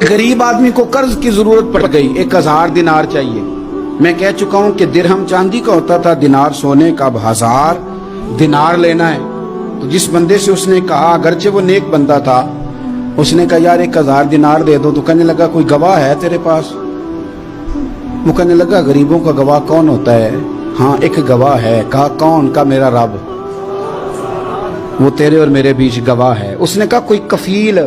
गरीब आदमी को कर्ज की जरूरत पड़ गई, 1000 दिनार चाहिए। मैं कह चुका हूं कि दिरहम चांदी का होता था, दिनार सोने का। अब 1000 दिनार लेना है। तो जिस बंदे से उसने कहा, अगरचे वो नेक बंदा था, उसने कहा यार 1000 दिनार दे दो। तो कहने लगा कोई गवाह है तेरे पास? वो कहने लगा गरीबों का गवाह कौन होता है? हाँ एक गवाह है। कहा कौन? का मेरा रब, वो तेरे और मेरे बीच गवाह है। उसने कहा कोई कफील,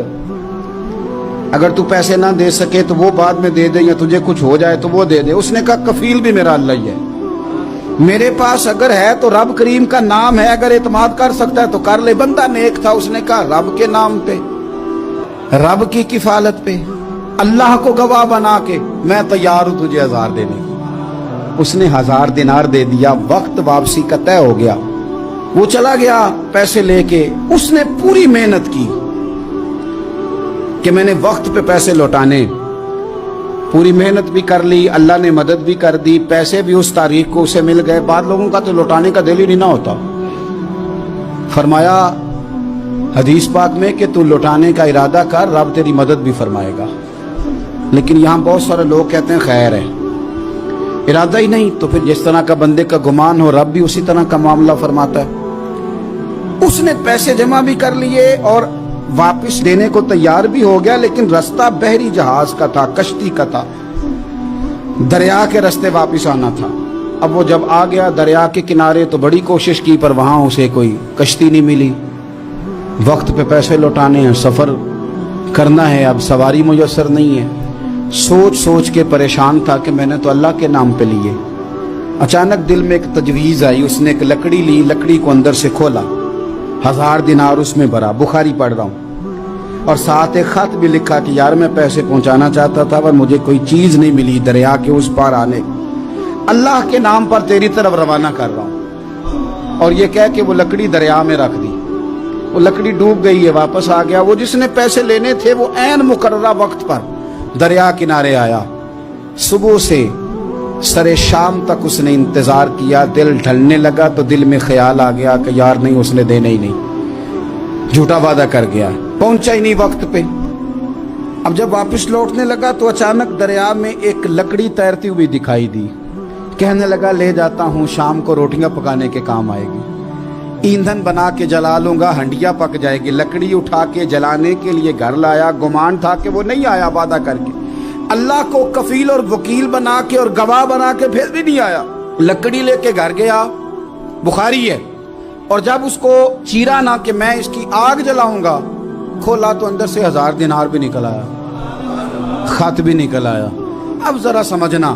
अगर तू पैसे ना दे सके तो वो बाद में दे दे, या तुझे कुछ हो जाए तो वो दे दे। उसने कहा कफील भी मेरा अल्लाह ही है। मेरे पास अगर है तो रब करीम का नाम है, अगर एतमाद कर सकता है तो कर ले। बंदा नेक था, उसने कहा रब के नाम पे, रब की किफालत पे, अल्लाह को गवाह बना के मैं तैयार हूं तुझे 1000 देने को। उसने 1000 दिनार दे दिया। वक्त वापसी का तय हो गया। वो चला गया पैसे लेके। उसने पूरी मेहनत की कि मैंने वक्त पे पैसे लौटाने, पूरी मेहनत भी कर ली, अल्लाह ने मदद भी कर दी, पैसे भी उस तारीख को उसे मिल गए। बाद लोगों का तो लौटाने का दिल ही नहीं ना होता। फरमाया हदीस पाक में कि तू लौटाने का इरादा कर, रब तेरी मदद भी फरमाएगा। लेकिन यहां बहुत सारे लोग कहते हैं खैर है, इरादा ही नहीं। तो फिर जिस तरह का बंदे का गुमान हो, रब भी उसी तरह का मामला फरमाता है। उसने पैसे जमा भी कर लिए और वापस देने को तैयार भी हो गया, लेकिन रास्ता बहरी जहाज का था, कश्ती का था, दरिया के रास्ते वापस आना था। अब वो जब आ गया दरिया के किनारे तो बड़ी कोशिश की, पर वहां उसे कोई कश्ती नहीं मिली। वक्त पे पैसे लौटाने हैं, सफर करना है, अब सवारी मुयस्सर नहीं है। सोच सोच के परेशान था कि मैंने तो अल्लाह के नाम पे लिए। अचानक दिल में एक तजवीज आई। उसने एक लकड़ी ली, लकड़ी को अंदर से खोला, 1000 दिनार उसमें भरा। बुखारी पढ़ रहा हूं, और साथ एक खत भी लिखा कि यार मैं पैसे पहुंचाना चाहता था पर मुझे कोई चीज नहीं मिली दरिया के उस पार आने, अल्लाह के नाम पर तेरी तरफ रवाना कर रहा हूं। और ये कह के वो लकड़ी दरिया में रख दी। वो लकड़ी डूब गई है, वापस आ गया। वो जिसने पैसे लेने थे वो ऐन मुकर्ररा वक्त पर दरिया किनारे आया। सुबह से सरे शाम तक उसने इंतजार किया। दिल ढलने लगा तो दिल में ख्याल आ गया कि यार नहीं, उसने देने ही नहीं, झूठा वादा कर गया, पहुंचा ही नहीं वक्त पे। अब जब वापस लौटने लगा तो अचानक दरिया में एक लकड़ी तैरती हुई दिखाई दी। कहने लगा ले जाता हूं, शाम को रोटियां पकाने के काम आएगी, ईंधन बना के जला लूंगा, हंडिया पक जाएगी। लकड़ी उठा के जलाने के लिए घर लाया। गुमान था कि वो नहीं आया वादा करके, अल्लाह को कफील और वकील बना के और गवाह बना के फिर भी नहीं आया। लकड़ी लेके घर गया, बुखारी है। और जब उसको चीरा ना कि मैं इसकी आग जलाऊंगा, खोला तो अंदर से 1000 दिनार भी निकल आया, खत भी निकल आया। अब जरा समझना,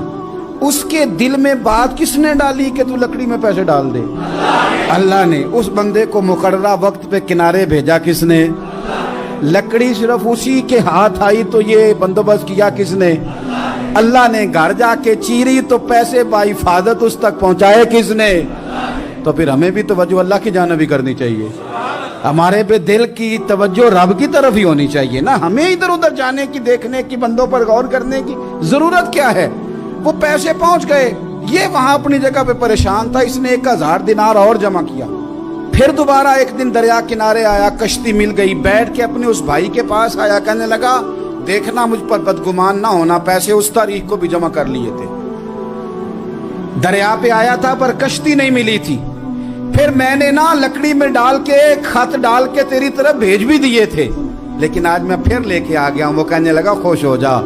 उसके दिल में बात किसने डाली कि तू लकड़ी में पैसे डाल दे? अल्लाह ने। उस बंदे को मुकर्ररा वक्त पे किनारे भेजा किसने? लकड़ी सिर्फ उसी के हाथ आई तो ये बंदोबस्त किया किसने? अल्लाह ने। घर जाके चीरी तो पैसे बाहिफाजत उस तक पहुंचाए किसने? तो फिर हमें भी तवज्जो अल्लाह की जानिब भी करनी चाहिए। हमारे पे दिल की तवज्जो रब की तरफ ही होनी चाहिए ना। हमें इधर उधर जाने की, देखने की, बंदों पर गौर करने की जरूरत क्या है? वो पैसे पहुंच गए, ये वहां अपनी जगह पे परेशान था। इसने 1000 दिनार और जमा किया। फिर दोबारा एक दिन दरिया किनारे आया, कश्ती मिल गई, बैठ के अपने उस भाई के पास आया। कहने लगा देखना मुझ पर बदगुमान ना होना, पैसे उस तारीख को भी जमा कर लिए थे। दरिया पे आया था पर कश्ती नहीं मिली थी। फिर मैंने ना लकड़ी में डाल के, खत डाल के तेरी तरफ भेज भी दिए थे, लेकिन आज मैं फिर लेके आ गया हूं। वो कहने लगा खुश हो जा,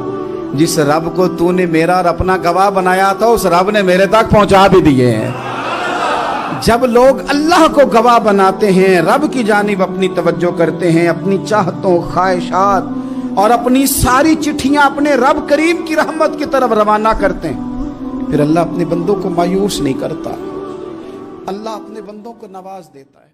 जिस रब को तूने मेरा और अपना गवाह बनाया था उस रब ने मेरे तक पहुंचा भी दिए हैं। जब लोग अल्लाह को गवाह बनाते हैं, रब की जानिब अपनी तवज्जो करते हैं, अपनी चाहतों, ख्वाहिशात और अपनी सारी चिट्ठियां अपने रब करीम की रहमत की तरफ रवाना करते हैं, फिर अल्लाह अपने बंदों को मायूस नहीं करता, अल्लाह अपने बंदों को नवाज देता है।